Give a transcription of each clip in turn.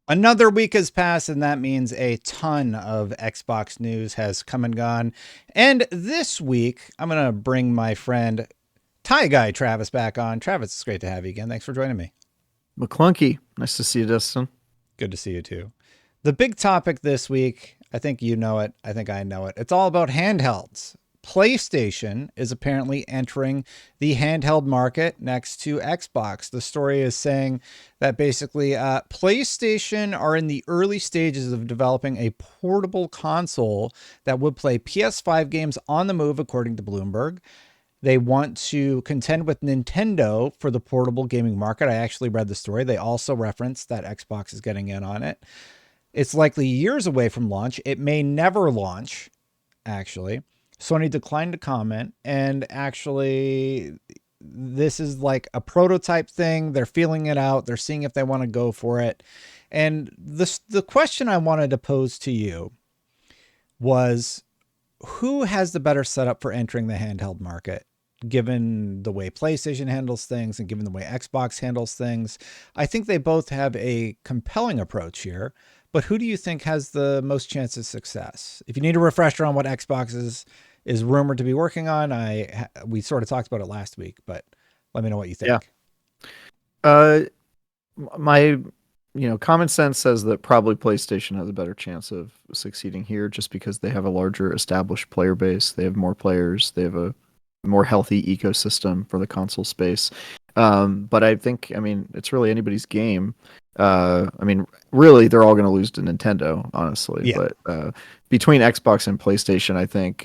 Another week has passed, and that means a ton of Xbox news has come and gone. And this week, I'm going to bring my friend Tie Guy Travis back on. Travis, it's great to have you again. Thanks for joining me. McClunky. Nice to see you, Dustin. Good to see you too. The big topic this week, I think you know it. I think I know it. It's all about handhelds. PlayStation is apparently entering the handheld market next to Xbox. The story is saying that basically PlayStation are in the early stages of developing a portable console that would play PS5 games on the move, according to Bloomberg. They want to contend with Nintendo for the portable gaming market. I actually read the story. They also referenced that Xbox is getting in on it. It's likely years away from launch. It may never launch, actually. Sony declined to comment. And actually, this is like a prototype thing. They're feeling it out. They're seeing if they want to go for it. And the question I wanted to pose to you was, who has the better setup for entering the handheld market? Given the way PlayStation handles things and given the way Xbox handles things, I think they both have a compelling approach here. But who do you think has the most chance of success? If you need a refresher on what Xbox is rumored to be working on, we sort of talked about it last week, but let me know what you Yeah. think. Uh, my common sense says that probably PlayStation has a better chance of succeeding here, just because they have a larger established player base. They have more players. They have a more healthy ecosystem for the console space. But I think, it's really anybody's game. Really, they're all going to lose to Nintendo, honestly. Yeah. But between Xbox and PlayStation, I think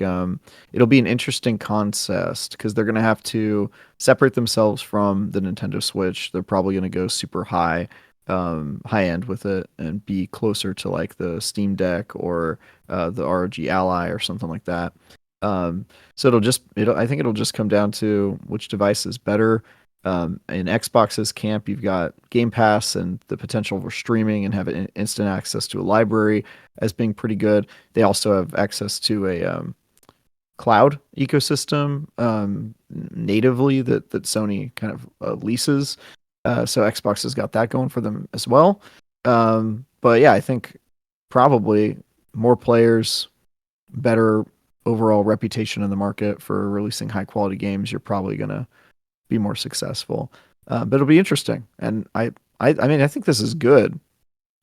it'll be an interesting contest because they're going to have to separate themselves from the Nintendo Switch. They're probably going to go super high end with it and be closer to like the Steam Deck or the ROG Ally or something like that. So I think it'll just come down to which device is better. In Xbox's camp, you've got Game Pass and the potential for streaming and having instant access to a library as being pretty good. They also have access to a cloud ecosystem natively that Sony kind of leases. So Xbox has got that going for them as well. But yeah, I think probably more players, better overall reputation in the market for releasing high quality games. You're probably gonna be more successful. But it'll be interesting, and I think this is good,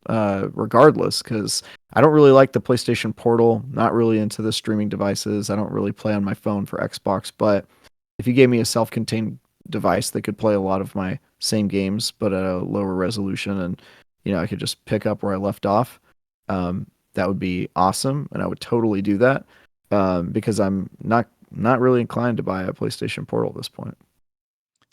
regardless, because I don't really like the PlayStation Portal. Not really into the streaming devices. I don't really play on my phone for Xbox, but if you gave me a self-contained device that could play a lot of my same games but at a lower resolution, and I could just pick up where I left off, that would be awesome, and I would totally do that. Because I'm not really inclined to buy a PlayStation Portal at this point.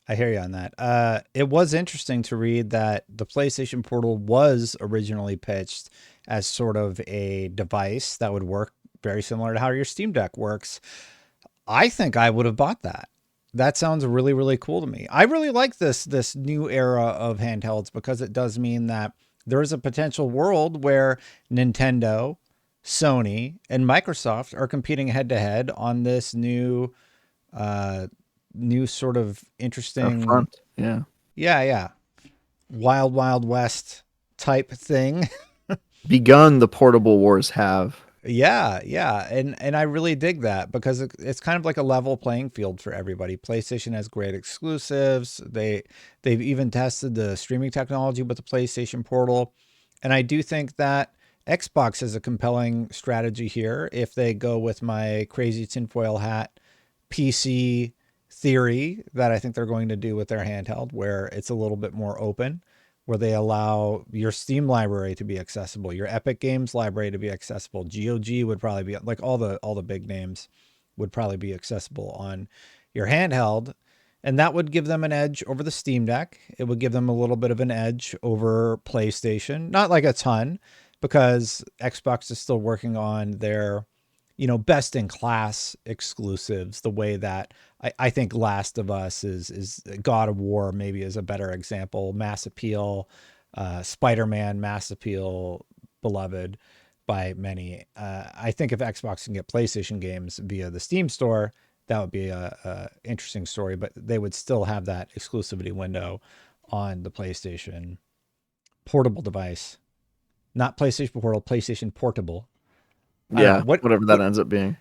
I hear you on that. It was interesting to read that the PlayStation Portal was originally pitched as sort of a device that would work very similar to how your Steam Deck works. I think I would have bought that. That sounds really, really cool to me. I really like this new era of handhelds because it does mean that there is a potential world where Nintendo, Sony, and Microsoft are competing head to head on this uh, new sort of Up interesting, front, yeah. yeah, wild, wild west type thing. Begun the portable wars have. Yeah, and I really dig that because it's kind of like a level playing field for everybody. PlayStation has great exclusives. They've even tested the streaming technology with the PlayStation Portal, and I do think that Xbox has a compelling strategy here if they go with my crazy tinfoil hat PC theory that I think they're going to do with their handheld, where it's a little bit more open, where they allow your Steam library to be accessible, your Epic Games library to be accessible. GOG would probably be like all the big names would probably be accessible on your handheld. And that would give them an edge over the Steam Deck. It would give them a little bit of an edge over PlayStation. Not like a ton, because Xbox is still working on their, best in class exclusives, the way that I think Last of Us is God of War maybe is a better example. Mass appeal, Spider-Man, mass appeal, beloved by many. I think if Xbox can get PlayStation games via the Steam store, that would be a interesting story, but they would still have that exclusivity window on the PlayStation portable device. not PlayStation Portal, PlayStation Portable. I don't know Yeah, whatever that what ends up being.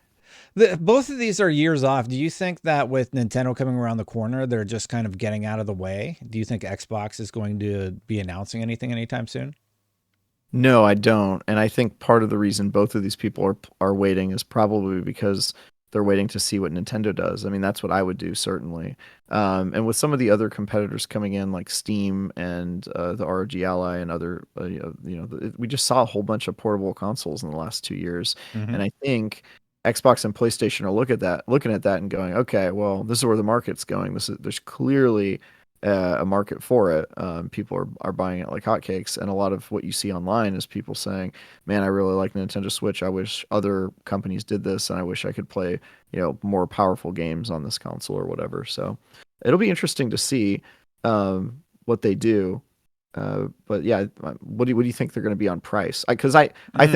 both of these are years off. Do you think that with Nintendo coming around the corner, they're just kind of getting out of the way? Do you think Xbox is going to be announcing anything anytime soon? No, I don't. And I think part of the reason both of these people are waiting is probably because they're waiting to see what Nintendo does. I mean, that's what I would do certainly. And with some of the other competitors coming in, like Steam and the ROG Ally and other, we just saw a whole bunch of portable consoles in the last 2 years, Mm-hmm. and I think Xbox and PlayStation are looking at that, and going, okay, well, this is where the market's going. There's clearly a market for it. People are buying it like hotcakes, and a lot of what you see online is people saying, "Man, I really like Nintendo Switch. I wish other companies did this, and I wish I could play, more powerful games on this console or whatever." So it'll be interesting to see what they do. But yeah, what do you think they're going to be on price? Because I Mm.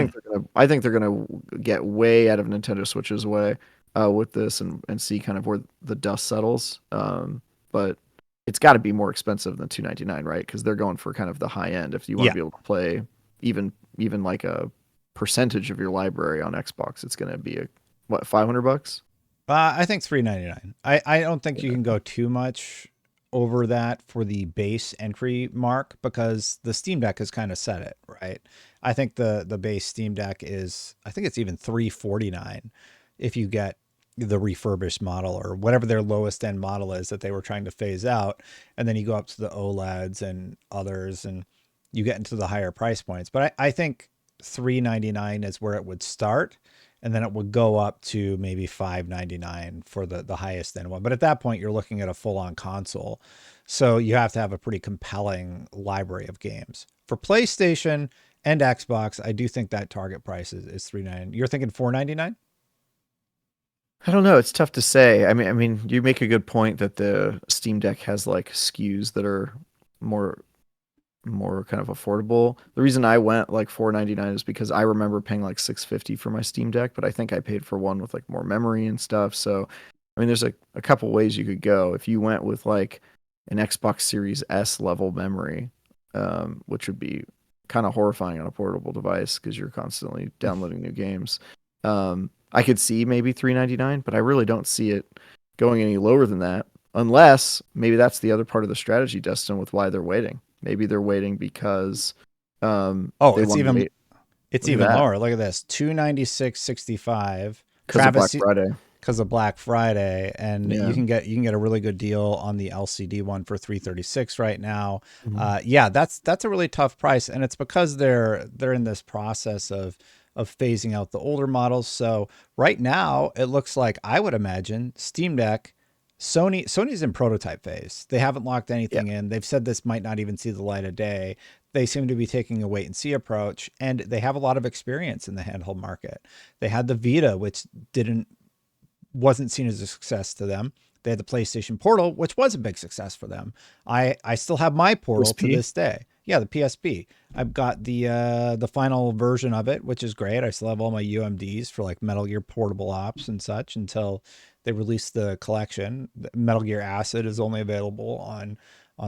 think they're gonna get way out of Nintendo Switch's way with this, and see kind of where the dust settles. But it's got to be more expensive than 299, right? Because they're going for kind of the high end. If you want to Yeah. be able to play even like a percentage of your library on Xbox, it's going to be a what, $500? I think 399. I don't think you Yeah. can go too much over that for the base entry mark because the Steam Deck has kind of set it, right? I think the base Steam Deck is I think it's even 349 if you get the refurbished model or whatever their lowest end model is that they were trying to phase out, and then you go up to the OLEDs and others and you get into the higher price points. But I think 399 is where it would start, and then it would go up to maybe 599 for the highest end one. But at that point, you're looking at a full on console, so you have to have a pretty compelling library of games. For PlayStation and Xbox, I do think that target price is 399. You're thinking 499? I don't know. It's tough to say. I mean, you make a good point that the Steam Deck has like SKUs that are more more kind of affordable. The reason I went like 499 is because I remember paying like 650 for my Steam Deck, but I think I paid for one with like more memory and stuff. So, I mean, there's a couple ways you could go. If you went with like an Xbox Series S level memory, which would be kind of horrifying on a portable device because you're constantly downloading new games. I could see maybe 399, but I really don't see it going any lower than that. Unless maybe that's the other part of the strategy, Destin, with why they're waiting. Maybe they're waiting because Oh, they want to wait. it's Look at even that, lower. Look at this, 296.65. because of Black Travis, Friday. because of Black Friday, and Yeah. you can get a really good deal on the LCD one for 336 right now. Mhm. Yeah, that's a really tough price, and it's because they're in this process of phasing out the older models. So right now, it looks like I would imagine Steam Deck. Sony's in prototype phase. They haven't locked Yeah. anything in. They've said this might not even see the light of day. They seem to be taking a wait and see approach, and they have a lot of experience in the handheld market. They had the Vita, which didn't wasn't seen as a success to them. They had the PlayStation Portal, which was a big success for them. I still have my Portal to PSP. this day. Yeah, the PSP. I've got the final version of it, which is great. I still have all my UMDs for like Metal Gear Portable Ops and such until they release the collection. Metal Gear Acid is only available on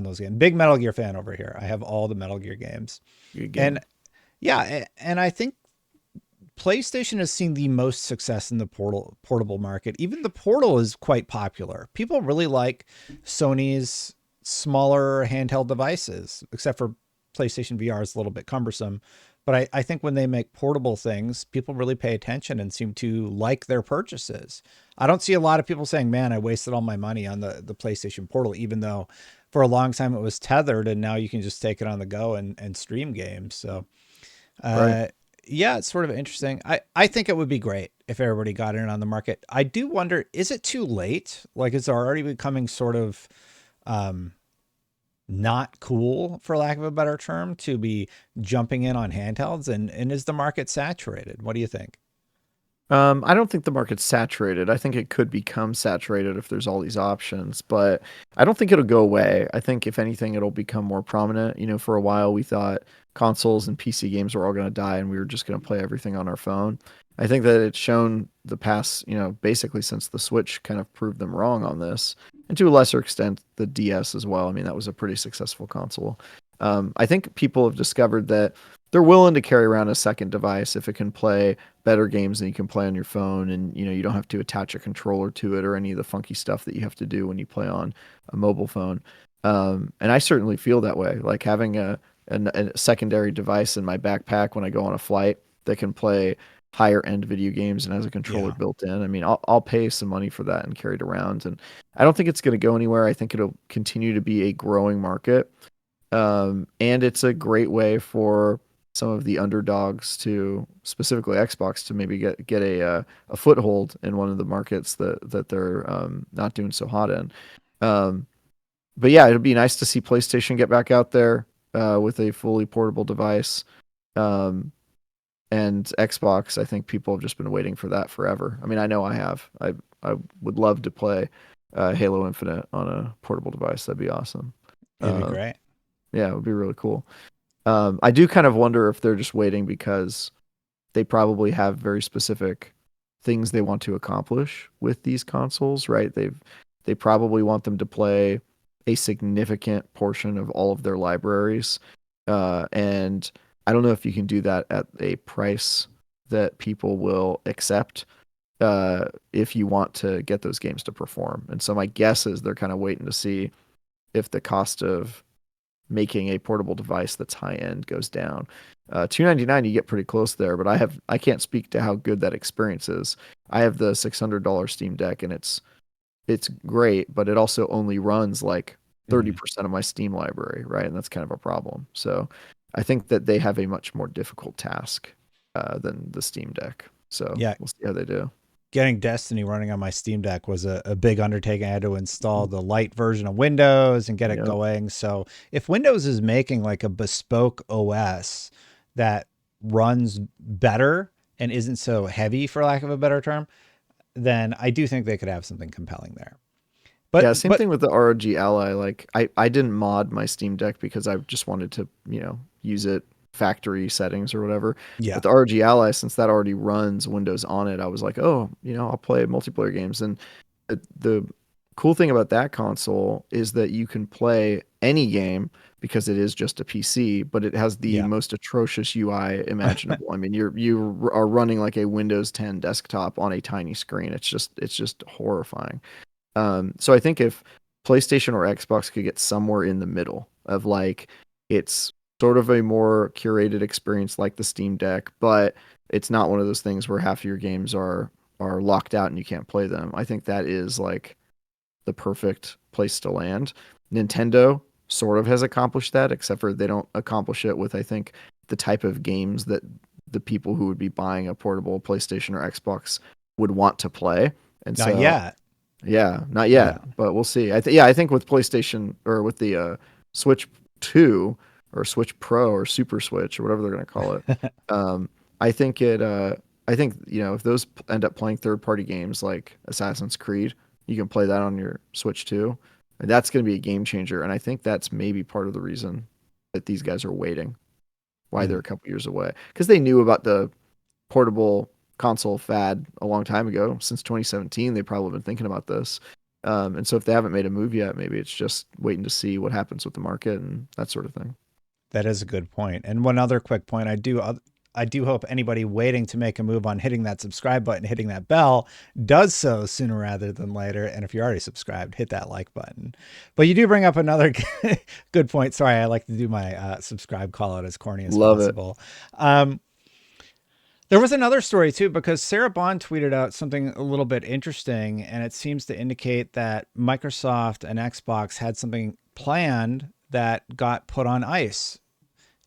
those games. Big Metal Gear fan over here. I have all the Metal Gear games. Good And game. yeah, and I think PlayStation has seen the most success in the portable market. Even the Portal is quite popular. People really like Sony's smaller handheld devices, except for PlayStation VR is a little bit cumbersome. But I think when they make portable things, people really pay attention and seem to like their purchases. I don't see a lot of people saying, man, I wasted all my money on the PlayStation Portal, even though for a long time it was tethered and now you can just take it on the go and stream games. So Right. uh, yeah, it's sort of interesting. I think it would be great if everybody got in on the market. I do wonder, is it too late? Like, is it already becoming sort of um, not cool, for lack of a better term, to be jumping in on handhelds? And is the market saturated? What do you think? I don't think the market's saturated. I think it could become saturated if there's all these options, but I don't think it'll go away. I think if anything, it'll become more prominent. For a while we thought consoles and PC games were all going to die and we were just going to play everything on our phone. I think that it's shown the past, basically since the Switch kind of proved them wrong on this, and to a lesser extent the DS as well. I mean, that was a pretty successful console. I think people have discovered that they're willing to carry around a second device if it can play better games than you can play on your phone, and you don't have to attach a controller to it or any of the funky stuff that you have to do when you play on a mobile phone. And I certainly feel that way, like having a secondary device in my backpack when I go on a flight that can play higher end video games and has a controller Yeah. built in. I mean, I'll pay some money for that and carry it around, and I don't think it's going to go anywhere. I think it'll continue to be a growing market. And it's a great way for some of the underdogs to, specifically Xbox, to maybe get a foothold in one of the markets that they're not doing so hot in. Um, but yeah, it'd be nice to see PlayStation get back out there with a fully portable device. Um, and Xbox, I think people have just been waiting for that forever. I mean, I know I have. I would love to play Halo Infinite on a portable device. That'd be awesome. It'd be Uh, great. yeah, it would be really cool. I do kind of wonder if they're just waiting because they probably have very specific things they want to accomplish with these consoles, right? They probably want them to play a significant portion of all of their libraries, and I don't know if you can do that at a price that people will accept if you want to get those games to perform. And so my guess is they're kind of waiting to see if the cost of making a portable device that's high end goes down. $299, you get pretty close there, but I can't speak to how good that experience is. I have the $600 Steam Deck, and it's great, but it also only runs like Mhm. 30% of my Steam library, right? And that's kind of a problem. So I think that they have a much more difficult task than the Steam Deck. So Yeah. we'll see how they do. Getting Destiny running on my Steam Deck was a big undertaking. I had to install the light version of Windows and get it Yep. going. So if Windows is making like a bespoke OS that runs better and isn't so heavy, for lack of a better term, then I do think they could have something compelling there. Yeah, But same but thing with the ROG Ally. Like I didn't mod my Steam Deck because I just wanted to, use it factory settings or whatever. yeah, But the ROG Ally, since that already runs Windows on it, I was like, oh, I'll play multiplayer games. And the cool thing about that console is that you can play any game because it is just a PC, but it has the yeah, most atrocious UI imaginable. I mean, you are running like a Windows 10 desktop on a tiny screen. It's just horrifying. So I think if PlayStation or Xbox could get somewhere in the middle of like it's sort of a more curated experience like the Steam Deck, but it's not one of those things where half of your games are locked out and you can't play them. I think that is like the perfect place to land. Nintendo sort of has accomplished that, except for they don't accomplish it with, I think, the type of games that the people who would be buying a portable PlayStation or Xbox would want to play. And not so yet. yeah, not Yeah, yet, but we'll see. I think with PlayStation or with the Switch 2 or Switch Pro or Super Switch or whatever they're going to call it, um, I think I think if those end up playing third-party games like Assassin's Creed, you can play that on your Switch too. And that's going to be a game changer, and I think that's maybe part of the reason that these guys are waiting, why they're Mhm. a couple years away, because they knew about the portable console fad a long time ago. Since 2017, they've probably been thinking about this. And so if they haven't made a move yet, maybe it's just waiting to see what happens with the market and that sort of thing. That is a good point. And one other quick point, I do hope anybody waiting to make a move on hitting that subscribe button, hitting that bell, does so sooner rather than later. And if you're already subscribed, hit that like button. But you do bring up another good point. Sorry, I like to do my subscribe call out as corny as Love it. possible. Um, there was another story too, because Sarah Bond tweeted out something a little bit interesting, and it seems to indicate that Microsoft and Xbox had something planned that got put on ice.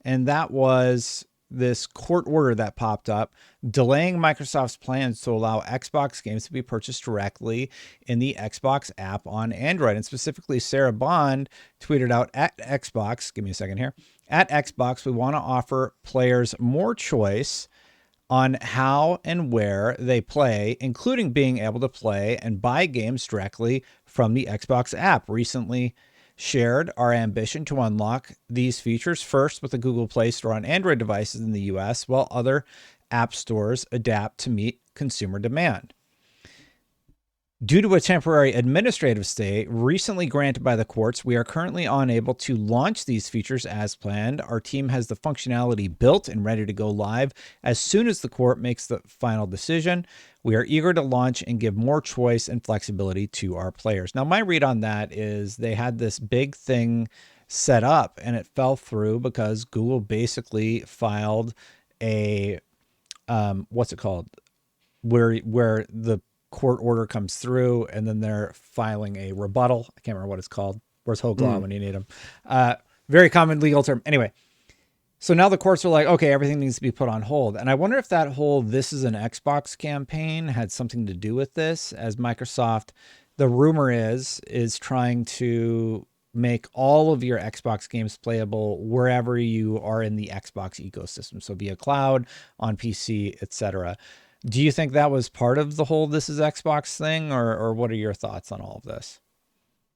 And that was this court order that popped up delaying Microsoft's plans to allow Xbox games to be purchased directly in the Xbox app on Android. And specifically, Sarah Bond tweeted out at Xbox, give me a second here, at Xbox, we want to offer players more choice on how and where they play, including being able to play and buy games directly from the Xbox app. Recently shared our ambition to unlock these features first with the Google Play Store on Android devices in the US, while other app stores adapt to meet consumer demand. Due to a temporary administrative stay recently granted by the courts, we are currently unable to launch these features as planned. Our team has the functionality built and ready to go live as soon as the court makes the final decision. We are eager to launch and give more choice and flexibility to our players. Now, my read on that is they had this big thing set up and it fell through because Google basically filed a what's it called? Where the court order comes through and then they're filing a rebuttal. I can't remember what it's called. Where's Hoglaw Mm. when you need him? Very common legal term. Anyway, so now the courts are like, okay, everything needs to be put on hold. And I wonder if that whole "this is an Xbox" campaign had something to do with this, as Microsoft, the rumor is trying to make all of your Xbox games playable wherever you are in the Xbox ecosystem. So via cloud, on PC, etc. Do you think that was part of the whole "this is Xbox" thing, or what are your thoughts on all of this?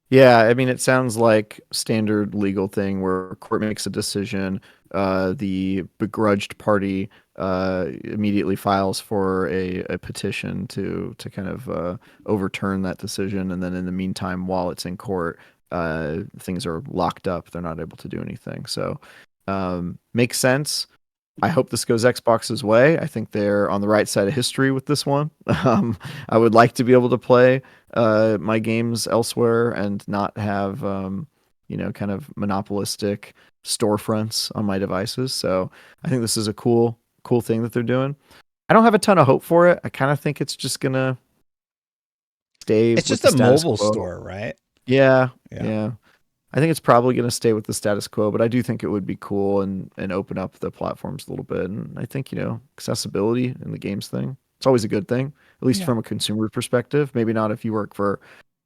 Yeah, I mean, it sounds like standard legal thing where court makes a decision, the begrudged party immediately files for a petition to kind of overturn that decision, and then in the meantime, while it's in court, things are locked up. They're not able to do anything. So, makes sense. I hope this goes Xbox's way. I think they're on the right side of history with this one. I would like to be able to play my games elsewhere and not have, kind of monopolistic storefronts on my devices. So I think this is a cool thing that they're doing. I don't have a ton of hope for it. I kind of think it's just gonna stay It's with just the a status mobile quo. store, right? Yeah, Yeah. yeah. I think it's probably going to stay with the status quo, but I do think it would be cool and open up the platforms a little bit. And I think, accessibility in the games thing, it's always a good thing, at least Yeah. from a consumer perspective. Maybe not if you work for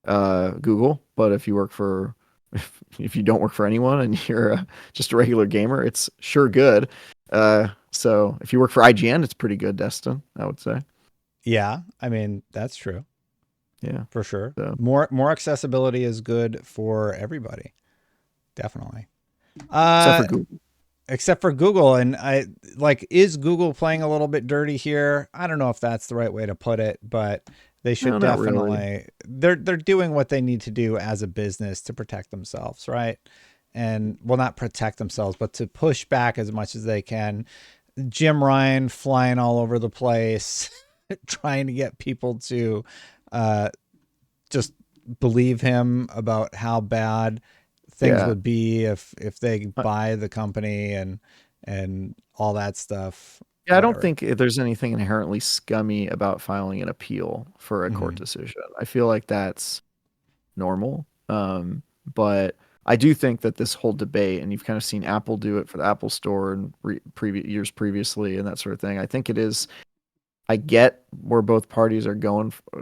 Google, but if you work for, if you don't work for anyone and you're just a regular gamer, it's sure good. So if you work for IGN, it's pretty good, Destin, I would say. Yeah. I mean, that's true Yeah. for sure. So, More accessibility is good for everybody. Definitely. except Uh for Google. except for Google. And I like, is Google playing a little bit dirty here? I don't know if that's the right way to put it, but they No, should not really. definitely, they're doing what they need to do as a business to protect themselves, right? And well, not protect themselves, but to push back as much as they can. Jim Ryan flying all over the place, trying to get people to uh, just believe him about how bad things Yeah. would be if they buy the company and all that stuff. Yeah, I don't Whatever. think there's anything inherently scummy about filing an appeal for a court Hmm. decision. I feel like that's normal. But I do think that this whole debate, and you've kind of seen Apple do it for the Apple Store and previous years previously, and that sort of thing. I think it is. I get where both parties are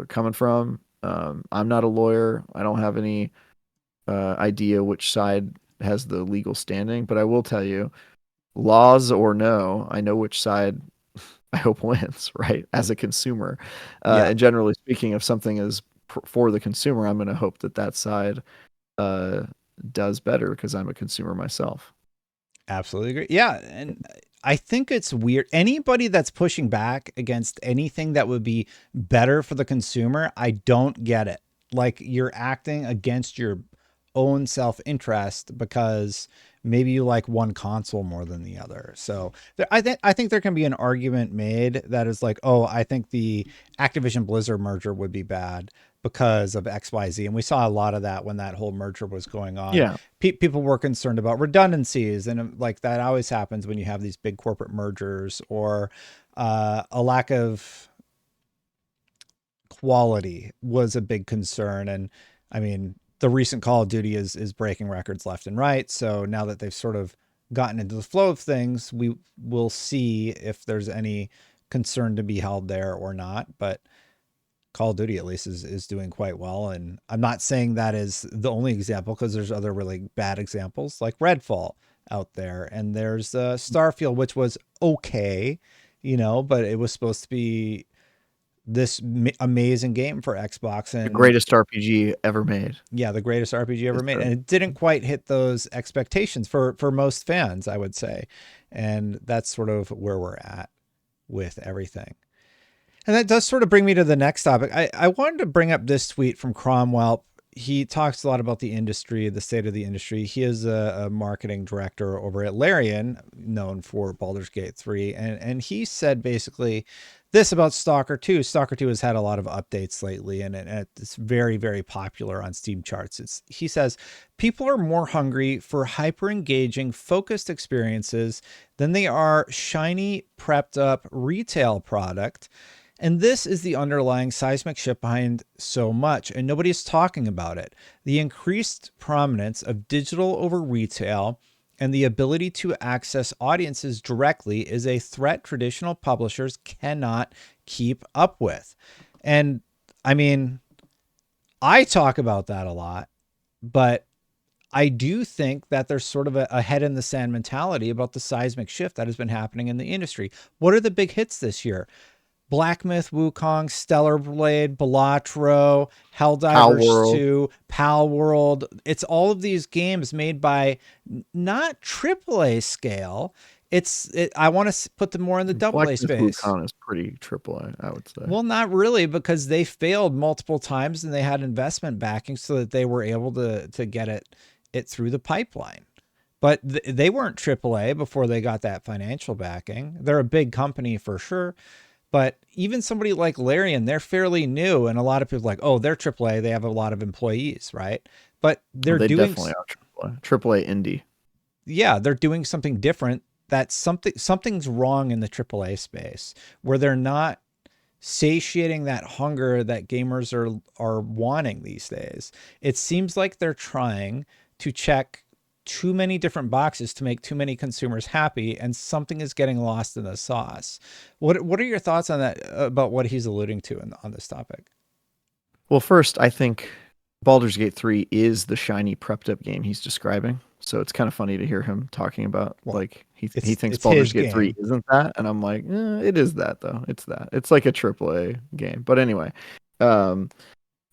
coming from. I'm not a lawyer. I don't have any idea which side has the legal standing, but I will tell you, laws or no, I know which side I hope wins, right? As a consumer. Yeah, And generally speaking, if something is for the consumer, I'm going to hope that that side uh, does better because I'm a consumer myself. absolutely agree. Yeah, and I think it's weird. Anybody that's pushing back against anything that would be better for the consumer, I don't get it. Like, you're acting against your own self-interest because maybe you like one console more than the other. So I think there can be an argument made that is like, oh, I think the Activision Blizzard merger would be bad because of XYZ. And we saw a lot of that when that whole merger was going on. Yeah. People were concerned about redundancies, and like that always happens when you have these big corporate mergers, or a lack of quality was a big concern. And I mean, the recent Call of Duty is breaking records left and right. So now that they've sort of gotten into the flow of things, we will see if there's any concern to be held there or not. But Call of Duty at least is doing quite well. And I'm not saying that is the only example, because there's other really bad examples like Redfall out there. And there's Starfield, which was okay, but it was supposed to be this amazing game for Xbox. The And greatest RPG ever made. yeah, the greatest RPG ever Yes, made. sir. And it didn't quite hit those expectations for most fans, I would say. And that's sort of where we're at with everything. And that does sort of bring me to the next topic. I wanted to bring up this tweet from Cromwell. He talks a lot about the industry, the state of the industry. He is a marketing director over at Larian, known for Baldur's Gate 3. And he said basically this about Stalker 2. Stalker 2 has had a lot of updates lately, and it's very, very popular on Steam charts. He says, people are more hungry for hyper engaging, focused experiences than they are shiny, prepped up retail product. And this is the underlying seismic shift behind so much, and nobody's talking about it. The increased prominence of digital over retail and the ability to access audiences directly is a threat traditional publishers cannot keep up with. And I mean, I talk about that a lot, but I do think that there's sort of a head in the sand mentality about the seismic shift that has been happening in the industry. What are the big hits this year? Black Myth, Wukong, Stellar Blade, Balatro, Pal Helldivers World, 2, Pal World. It's all of these games made by not AAA scale. I want to put them more in the Black AA Myth space. Wukong is pretty triple I would say. Well, not really, because they failed multiple times and they had investment backing so that they were able to get it through the pipeline. But they weren't AAA before they got that financial backing. They're a big company for sure. But even somebody like Larian, they're fairly new, and a lot of people are like, oh, they're AAA. They have a lot of employees, right? But Well, they're they doing, definitely are AAA indie. yeah, they're doing something different. That something's wrong in the AAA space where they're not satiating that hunger that gamers are wanting these days. It seems like they're trying to check too many different boxes to make too many consumers happy, and something is getting lost in the sauce. What are your thoughts on that, about what he's alluding to on this topic? Well, first, I think Baldur's Gate 3 is the shiny prepped up game he's describing. So it's kind of funny to hear him talking about Well, like he thinks it's Baldur's his Gate 3 game. isn't that, and I'm like, it is that though. It's that. It's like a AAA game. But anyway, um,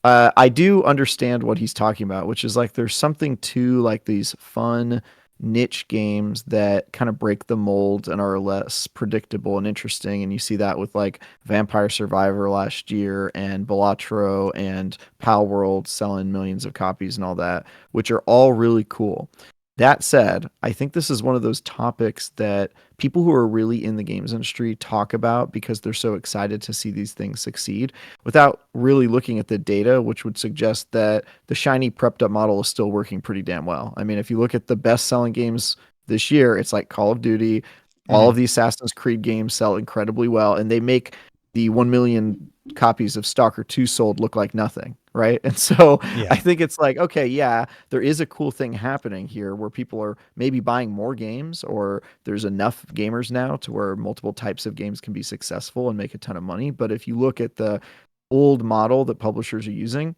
I do understand what he's talking about, which is like there's something to like these fun niche games that kind of break the mold and are less predictable and interesting. And you see that with like Vampire Survivor last year and Balatro and Pal World selling millions of copies and all that, which are all really cool. That said, I think this is one of those topics that people who are really in the games industry talk about because they're so excited to see these things succeed without really looking at the data, which would suggest that the shiny prepped up model is still working pretty damn well. I mean, if you look at the best selling games this year, it's like Call of Duty. All Mm-hmm. of the Assassin's Creed games sell incredibly well, and they make the 1 million copies of Stalker 2 sold look like nothing, right? And so I Yeah. think it's like, okay, yeah, there is a cool thing happening here where people are maybe buying more games, or there's enough gamers now to where multiple types of games can be successful and make a ton of money. But if you look at the old model that publishers are using,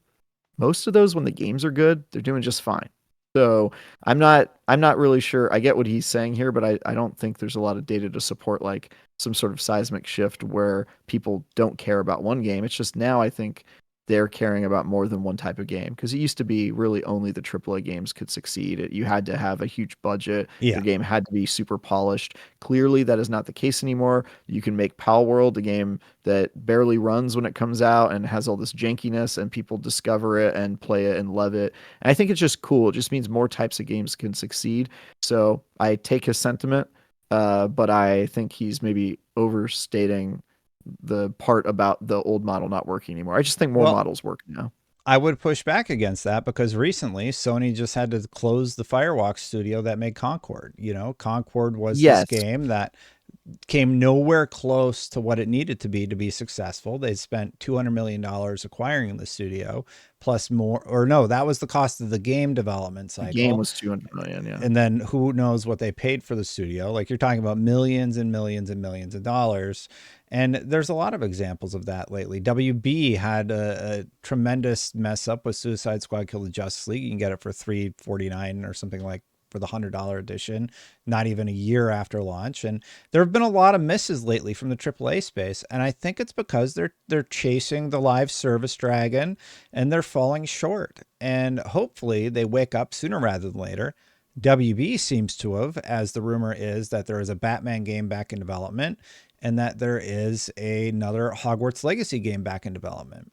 most of those when the games are good, they're doing just fine. So I'm not really sure. I get what he's saying here, but I don't think there's a lot of data to support like some sort of seismic shift where people don't care about one game. It's just now I think they're caring about more than one type of game because it used to be really only the AAA games could succeed. You had to have a huge budget. Your Yeah. game had to be super polished. Clearly, that is not the case anymore. You can make Pal World a game that barely runs when it comes out and has all this jankiness, and people discover it and play it and love it. And I think it's just cool. It just means more types of games can succeed. So I take his sentiment, but I think he's maybe overstating the part about the old model not working anymore. I just think more Well, models work now. I would push back against that because recently Sony just had to close the Firewalk studio that made Concord. Concord was this Yes, game that came nowhere close to what it needed to be successful. They spent $200 million acquiring the studio, plus more, or no, that was the cost of the game development the game cycle. was 200 million. Yeah, And then who knows what they paid for the studio? Like you're talking about millions and millions and millions of dollars. And there's a lot of examples of that lately. WB had a tremendous mess up with Suicide Squad Kill the Justice League. You can get it for $349 or something like for the $100 edition, not even a year after launch. And there have been a lot of misses lately from the AAA space, and I think it's because they're chasing the live service dragon and they're falling short. And hopefully they wake up sooner rather than later. WB seems to have, as the rumor is that there is a Batman game back in development and that there is another Hogwarts Legacy game back in development.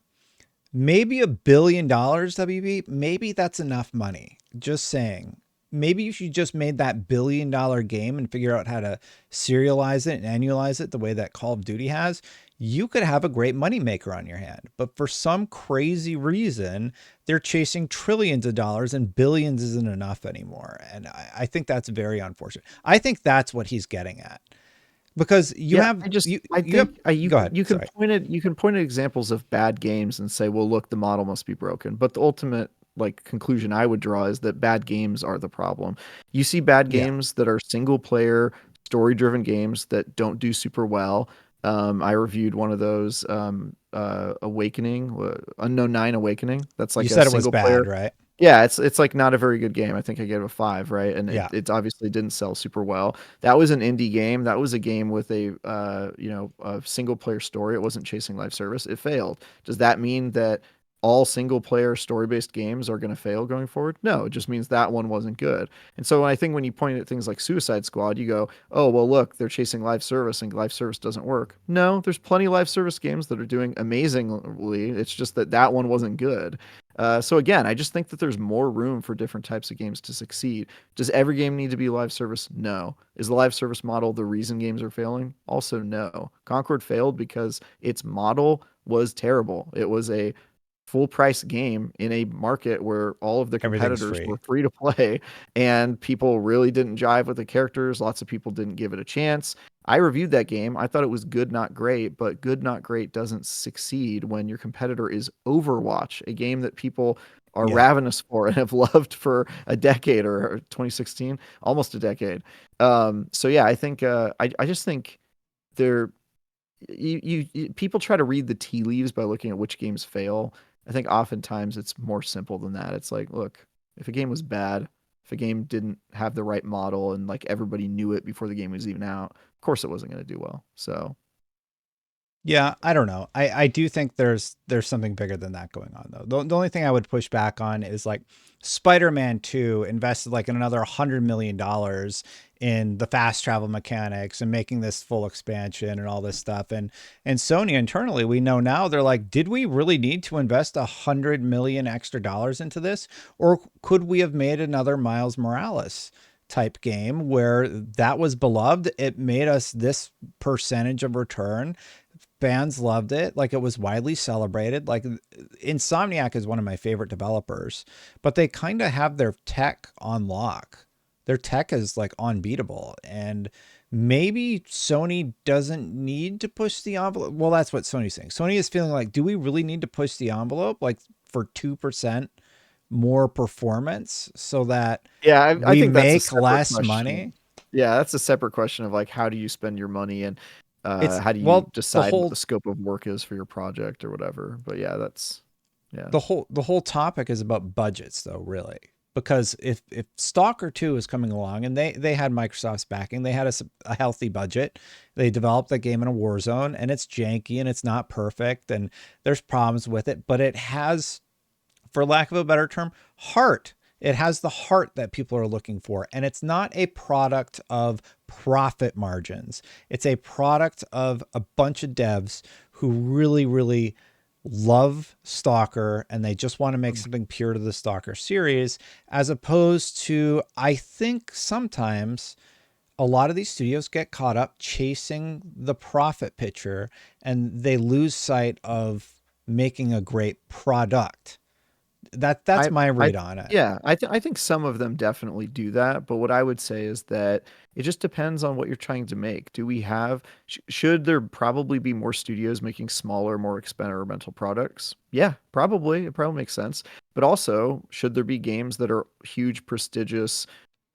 Maybe $1 billion, WB, maybe that's enough money. Just saying. Maybe if you just made that $1 billion game and figure out how to serialize it and annualize it the way that Call of Duty has, you could have a great moneymaker on your hand. But for some crazy reason, they're chasing trillions of dollars and billions isn't enough anymore. And I think that's very unfortunate. I think that's what he's getting at. Because you Yeah, have I you have think you go ahead. you can Sorry. point at examples of bad games and say, well, look, the model must be broken. But the ultimate like conclusion I would draw is that bad games are the problem. You see bad Yeah. games that are single player, story driven games that don't do super well. I reviewed one of those, Awakening, Unknown Nine Awakening. That's You like a said it was single bad, player. right? Yeah, it's like not a very good game. I think I gave it a 5, right? And Yeah. it obviously didn't sell super well. That was an indie game. That was a game with a single player story. It wasn't chasing live service. It failed. Does that mean that all single player story based games are going to fail going forward? No, it just means that one wasn't good. And so I think when you point at things like Suicide Squad, you go, "Oh, well, look, they're chasing live service and live service doesn't work." No, there's plenty of live service games that are doing amazingly. It's just that that one wasn't good. So again, I just think that there's more room for different types of games to succeed. Does every game need to be live service? No. Is the live service model the reason games are failing? Also, no. Concord failed because its model was terrible. It was a full price game in a market where all of the Everything's competitors were free. free to play and people really didn't jive with the characters. Lots of people didn't give it a chance. I reviewed that game. I thought it was good, not great, but good, not great doesn't succeed when your competitor is Overwatch, a game that people are Yeah. ravenous for and have loved for a decade, or 2016, almost a decade. So yeah, I think I just think there people try to read the tea leaves by looking at which games fail. I think oftentimes it's more simple than that. It's like, look, if a game was bad, if a game didn't have the right model and like everybody knew it before the game was even out, of course it wasn't going to do well. So Yeah, I don't know. I do think there's something bigger than that going on though. The only thing I would push back on is like Spider-Man 2 invested like another $100 million in the fast travel mechanics and making this full expansion and all this stuff. And Sony internally, we know now they're like, did we really need to invest 100 million extra dollars into this? Or could we have made another Miles Morales type game where that was beloved? It made us this percentage of return, fans loved it. Like it was widely celebrated. Like Insomniac is one of my favorite developers, but they kind of have their tech on lock. Their tech is like unbeatable. And maybe Sony doesn't need to push the envelope. Well, that's what Sony's saying. Sony is feeling like, do we really need to push the envelope like for 2% more performance so that yeah, I we think that's a make separate less question. money? Yeah, that's a separate question of like how do you spend your money and It's how do you well, the decide what the whole scope of work is for your project or whatever. But yeah, that's yeah. the whole topic is about budgets though, really. Because if Stalker 2 is coming along and they had Microsoft's backing, they had a healthy budget. They developed the game in a war zone and it's janky and it's not perfect and there's problems with it, but it has, for lack of a better term, heart. It has the heart that people are looking for. And it's not a product of profit margins. It's a product of a bunch of devs who really, really love Stalker and they just want to make something pure to the Stalker series, as opposed to, I think sometimes a lot of these studios get caught up chasing the profit picture and they lose sight of making a great product. That's I my I read on it. yeah, I think some of them definitely do that, but what I would say is that it just depends on what you're trying to make. Do we have should there probably be more studios making smaller, more experimental products? Yeah, probably. It probably makes sense. But also, should there be games that are huge, prestigious,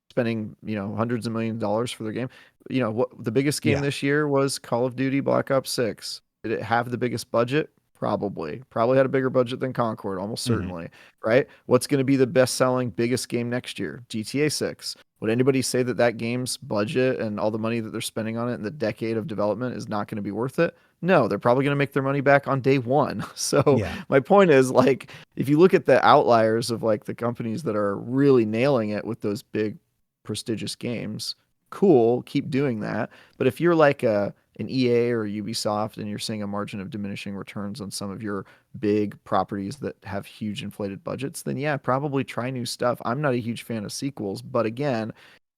spending, hundreds of millions of dollars for their game? What the biggest game Yeah. this year was Call of Duty Black Ops 6. Did it have the biggest budget? Probably. Probably had a bigger budget than Concord, almost Hmm. certainly, right? What's going to be the best-selling biggest game next year? GTA 6. Would anybody say that that game's budget and all the money that they're spending on it in the decade of development is not going to be worth it? No, they're probably going to make their money back on day one. So Yeah. my point is, like, if you look at the outliers of like the companies that are really nailing it with those big prestigious games, cool, keep doing that. But if you're like an EA or Ubisoft and you're seeing a margin of diminishing returns on some of your big properties that have huge inflated budgets, then yeah, probably try new stuff. I'm not a huge fan of sequels, but again,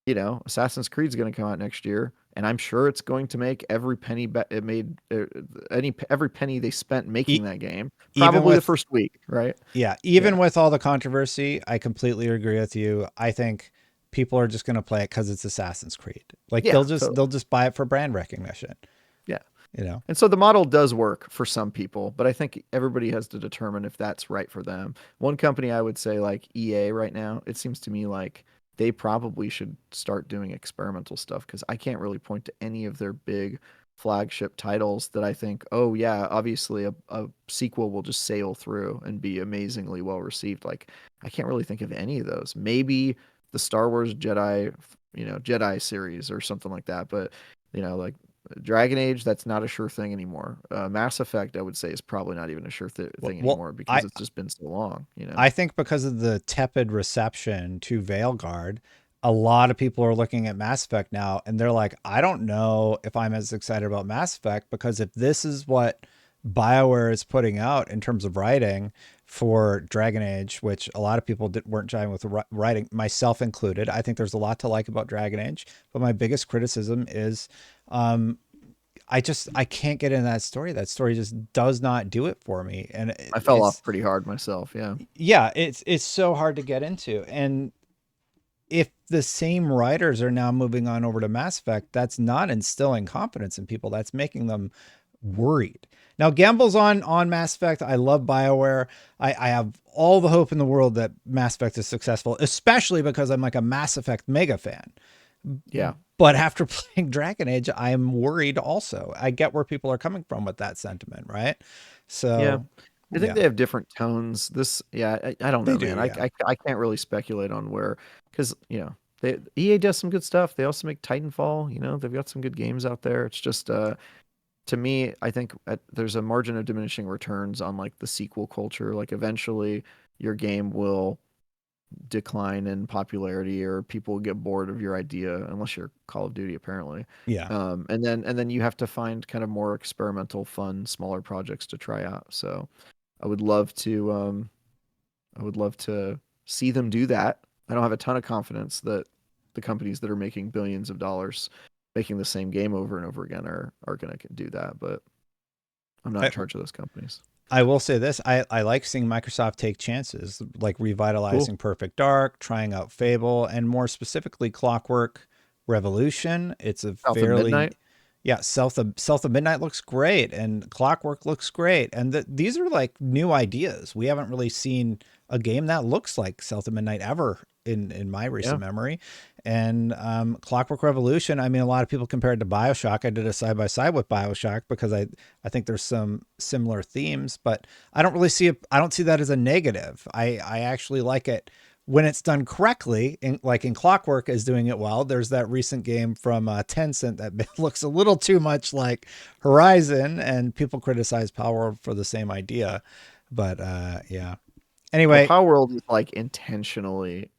Assassin's Creed's going to come out next year, and I'm sure it's going to make every penny it made, every penny they spent making E- that game, even probably the with first week, right? Yeah, Yeah, even with all the controversy, I completely agree with you. I think people are just going to play it because it's Assassin's Creed. Like yeah, they'll totally. just buy it for brand recognition. Yeah. You know. And so the model does work for some people, but I think everybody has to determine if that's right for them. One company I would say, like EA right now, it seems to me like they probably should start doing experimental stuff because I can't really point to any of their big flagship titles that I think, oh yeah, obviously a sequel will just sail through and be amazingly well received. Like I can't really think of any of those. Maybe the Star Wars Jedi, Jedi series or something like that, but like Dragon Age, that's not a sure thing anymore. Mass Effect, I would say, is probably not even a sure Well, thing well, anymore because I it's just been so long. I think because of the tepid reception to Veilguard, a lot of people are looking at Mass Effect now and they're like, I don't know if I'm as excited about Mass Effect because if this is what BioWare is putting out in terms of writing for Dragon Age, which a lot of people weren't jiving with the writing, myself included. I think there's a lot to like about Dragon Age, but my biggest criticism is um, I can't get in that story. That story just does not do it for me, and I fell it's off pretty hard myself. Yeah. yeah, it's so hard to get into. And if the same writers are now moving on over to Mass Effect, that's not instilling confidence in people. That's making them worried. Now, Gamble's on Mass Effect. I love BioWare. I have all the hope in the world that Mass Effect is successful, especially because I'm like a Mass Effect mega fan. Yeah. But after playing Dragon Age, I'm worried also. I get where people are coming from with that sentiment, right? Yeah. So, I think yeah, they have different tones. Yeah, I don't they know, do. man. Yeah. I can't really speculate on where, because, EA does some good stuff. They also make Titanfall, they've got some good games out there. It's just, to me, I think there's a margin of diminishing returns on like the sequel culture. Like eventually your game will decline in popularity or people get bored of your idea unless you're Call of Duty apparently. Yeah. And then you have to find kind of more experimental, fun, smaller projects to try out. So I would love to I would love to see them do that. I don't have a ton of confidence that the companies that are making billions of dollars making the same game over and over again are going to do that, but I'm not in I, charge of those companies. I will say this. I like seeing Microsoft take chances, like Cool. revitalizing Perfect Dark, trying out Fable, and more specifically Clockwork Revolution. It's a South of fairly Midnight. yeah, South of Midnight looks great, and Clockwork looks great, and these are like new ideas. We haven't really seen a game that looks like South of Midnight ever in my Yeah. recent memory. And Clockwork Revolution, I mean, a lot of people compare it to Bioshock. I did a side by side with Bioshock because I think there's some similar themes, but I don't really see it. I don't see that as a negative. I actually like it when it's done correctly, like in Clockwork is doing it well. There's that recent game from Tencent that looks a little too much like Horizon, and people criticize Power for the same idea. But yeah. Well, Anyway, Power World is like intentionally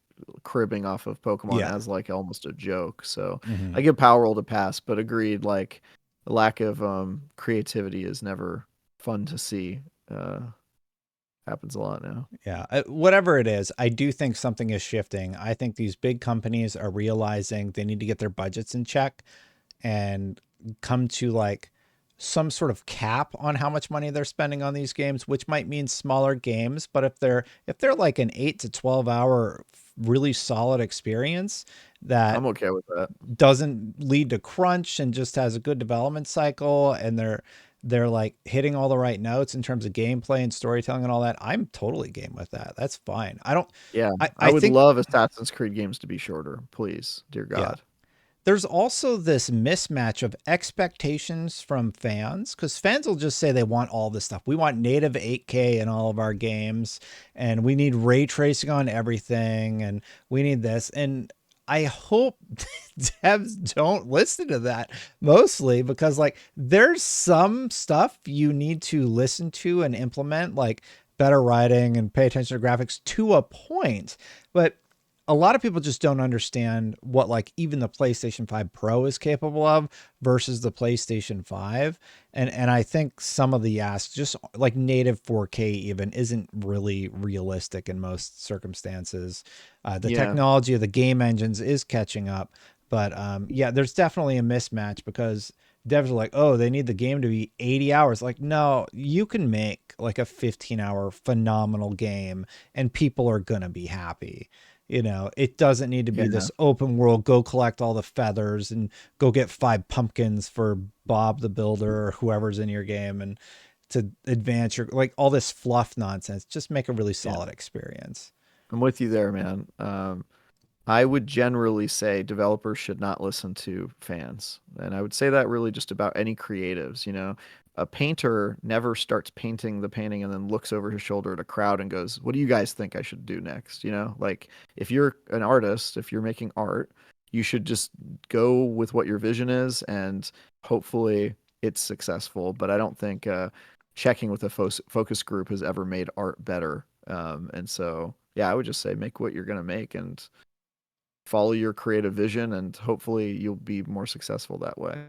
cribbing off of Pokemon yeah. as like almost a joke. So Hmm. I give Power World a pass, but agreed, like the lack of creativity is never fun to see. Uh Happens a lot now. Yeah. Whatever it is, I do think something is shifting. I think these big companies are realizing they need to get their budgets in check and come to like some sort of cap on how much money they're spending on these games, which might mean smaller games. But if they're like an 8 to 12 hour really solid experience that I'm okay with that. doesn't lead to crunch and just has a good development cycle, and they're like hitting all the right notes in terms of gameplay and storytelling and all that, I'm totally game with that. That's fine. I don't Yeah, I, I I would think love Assassin's Creed games to be shorter, please, dear yeah. God. There's also this mismatch of expectations from fans because fans will just say they want all this stuff. We want native 8K in all of our games, and we need ray tracing on everything, and we need this. And I hope devs don't listen to that mostly because, like, there's some stuff you need to listen to and implement, like better writing and pay attention to graphics to a point. But a lot of people just don't understand what like even the PlayStation 5 Pro is capable of versus the PlayStation 5. And I think some of the asks just like native 4K even isn't really realistic in most circumstances. The Yeah, technology of the game engines is catching up, but yeah, there's definitely a mismatch because devs are like, oh, they need the game to be 80 hours. Like, no, you can make like a 15-hour phenomenal game and people are going to be happy. You know, it doesn't need to be yeah. this open world, go collect all the feathers and go get 5 pumpkins for Bob the Builder or whoever's in your game and to advance your like all this fluff nonsense. Just make a really Yeah, solid experience. I'm with you there, man. I would generally say developers should not listen to fans. And I would say that really just about any creatives, you know. A painter never starts painting the painting and then looks over his shoulder at a crowd and goes, "What do you guys think I should do next?" You know, like if you're an artist, if you're making art, you should just go with what your vision is and hopefully it's successful. But I don't think checking with a focus group has ever made art better. And so, yeah, I would just say make what you're going to make and follow your creative vision and hopefully you'll be more successful that way.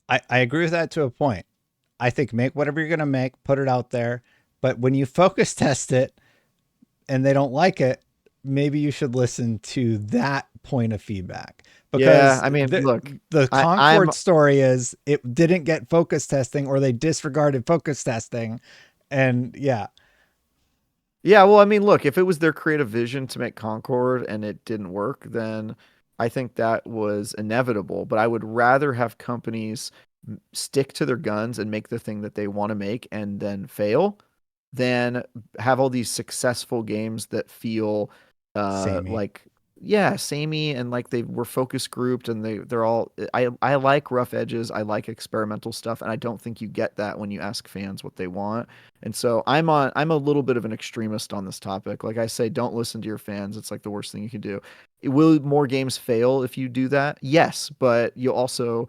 I agree with that to a point. I think make whatever you're going to make, put it out there. But when you focus test it and they don't like it, maybe you should listen to that point of feedback Yeah, because I mean, look, the I'm Concord story is it didn't get focus testing or they disregarded focus testing. And yeah, yeah, well, I mean, look, if it was their creative vision to make Concord and it didn't work, then I think that was inevitable. But I would rather have companies stick to their guns and make the thing that they want to make and then fail than have all these successful games that feel samey. like yeah, samey and like they were focus grouped and they're all I like rough edges, I like experimental stuff, and I don't think you get that when you ask fans what they want. And so I'm a little bit of an extremist on this topic. Like I say, don't listen to your fans. It's like the worst thing you can do. Will more games fail if you do that? Yes, but you'll also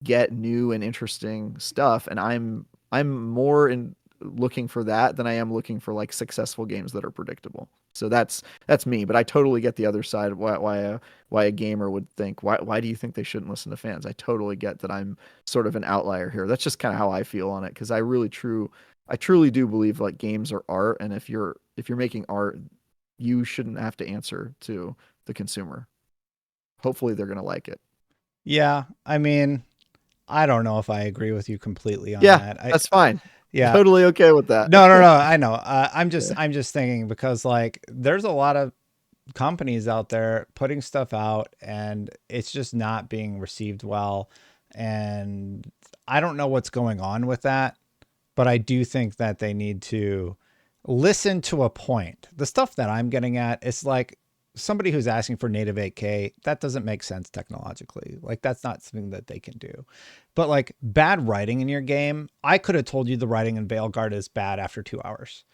get new and interesting stuff, and I'm more in looking for that than I am looking for like successful games that are predictable. So that's me, but I totally get the other side of why a gamer would think why do you think they shouldn't listen to fans? I totally get that I'm sort of an outlier here. That's just kind of how I feel on it because I truly do believe like games are art, and if you're making art, you shouldn't have to answer to the consumer. Hopefully they're going to like it. Yeah. I mean, I don't know if I agree with you completely on Yeah, that. that's fine. Yeah, Totally okay with that. no, no, no. I know. Yeah. I'm just thinking because like there's a lot of companies out there putting stuff out and it's just not being received well. And I don't know what's going on with that, but I do think that they need to listen to a point. The stuff that I'm getting at is like somebody who's asking for native 8K, that doesn't make sense technologically. Like that's not something that they can do. But like bad writing in your game, I could have told you the writing in Veilguard is bad after 2 hours.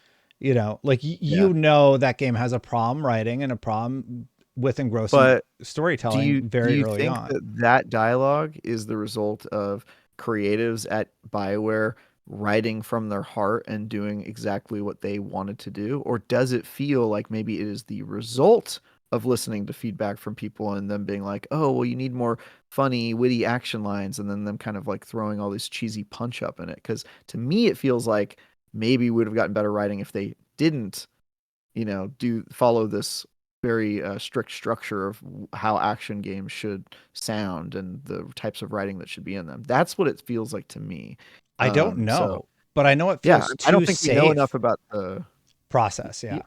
You know, like Yeah. you know that game has a problem writing and a problem with engrossing But storytelling do very you early think on. that that dialogue is the result of creatives at BioWare writing from their heart and doing exactly what they wanted to do? Or does it feel like maybe it is the result of listening to feedback from people and them being like, oh, well, you need more funny, witty action lines, and then them kind of like throwing all this cheesy punch up in it? Because to me, it feels like maybe we would have gotten better writing if they didn't do follow this very strict structure of how action games should sound and the types of writing that should be in them. That's what it feels like to me. I don't So know, but I know it yeah, feels I don't too think we know enough safe about the. process. Yeah.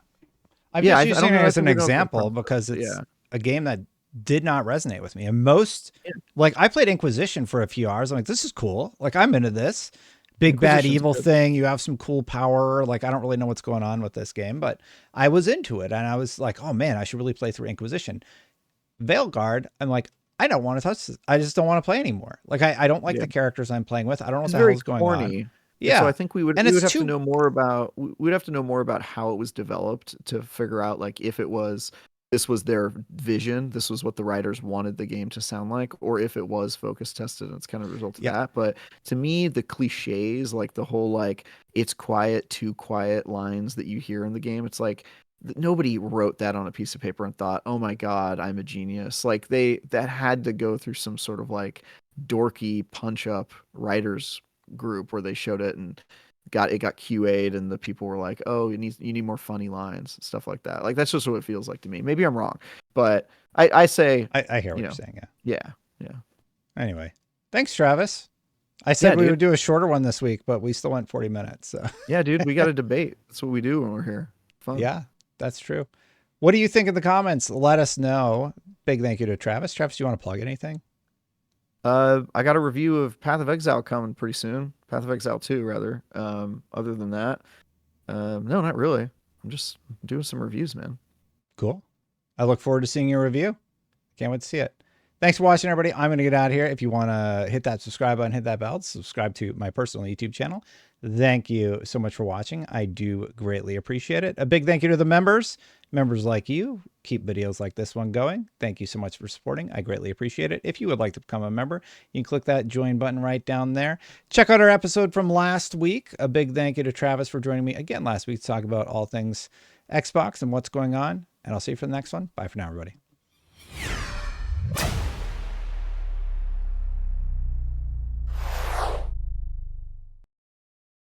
I'm Yeah, just I using don't it know. I as think an we know about the example process. because But it's yeah, a game that did not resonate with me. And most, yeah, like, I played Inquisition for a few hours. I'm like, this is cool. Like, I'm into this big bad Inquisition's evil good. thing. You have some cool power. Like, I don't really know what's going on with this game, but I was into it. And I was like, oh man, I should really play through Inquisition. Veilguard, I'm like, I don't want to touch this. I just don't want to play anymore. Like, I don't like Yeah, the characters I'm playing with. I don't know what it's the hell very is going on. corny. And so I Yeah. think we would And we it's would have to too, know more about we'd have to know more about how it was developed to figure out like if it was this was their vision, this was what the writers wanted the game to sound like, or if it was focus tested and it's kind of a result of yeah. that. But to me, the cliches, like the whole like it's quiet, too quiet lines that you hear in the game, it's like nobody wrote that on a piece of paper and thought, "Oh my God, I'm a genius." Like that had to go through some sort of like dorky punch up writers group where they showed it and got QA'd and the people were like, "Oh, you need more funny lines," stuff like that. Like that's just what it feels like to me. Maybe I'm wrong, but I say, I hear you what you're know, saying. Yeah. yeah, yeah, Anyway, thanks, Travis. I yeah, said we would dude, do a shorter one this week, but we still went 40 minutes. So yeah, dude. We got to debate. That's what we do when we're here. Fun. yeah, that's true. What do you think in the comments? Let us know. Big thank you to Travis. Travis, do you want to plug anything? I got a review of Path of Exile coming pretty soon. Path of Exile 2, rather. Other than that, no, not really. I'm just doing some reviews, man. Cool. I look forward to seeing your review. Can't wait to see it. Thanks for watching, everybody. I'm going to get out of here. If you want to hit that subscribe button, hit that bell, subscribe to my personal YouTube channel. Thank you so much for watching. I do greatly appreciate it. A big thank you to the members. Members like you keep videos like this one going. Thank you so much for supporting. I greatly appreciate it. If you would like to become a member, you can click that join button right down there. Check out our episode from last week. A big thank you to Travis for joining me again last week to talk about all things Xbox and what's going on. And I'll see you for the next one. Bye for now, everybody.